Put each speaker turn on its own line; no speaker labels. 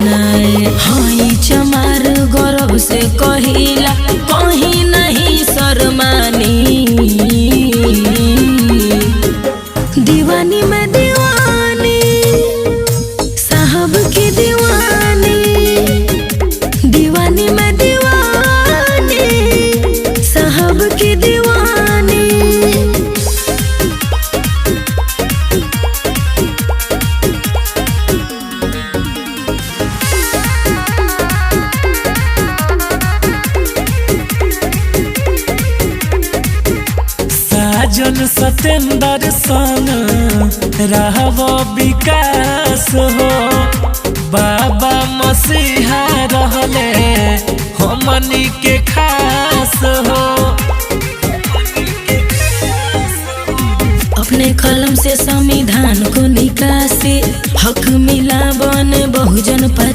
हाई चमार गौरव से कहिला कहीं नहीं शर्मानी। दीवानी में दीवानी साहब की दीवानी, दीवानी में दीवानी साहब की दीवानी।
जन सतेंद्र सन रहब विकास हो, बाबा मसीहा रहले हमनी के खास हो।
अपने कलम से संविधान को निकासी, हक मिला बन बहुजन पर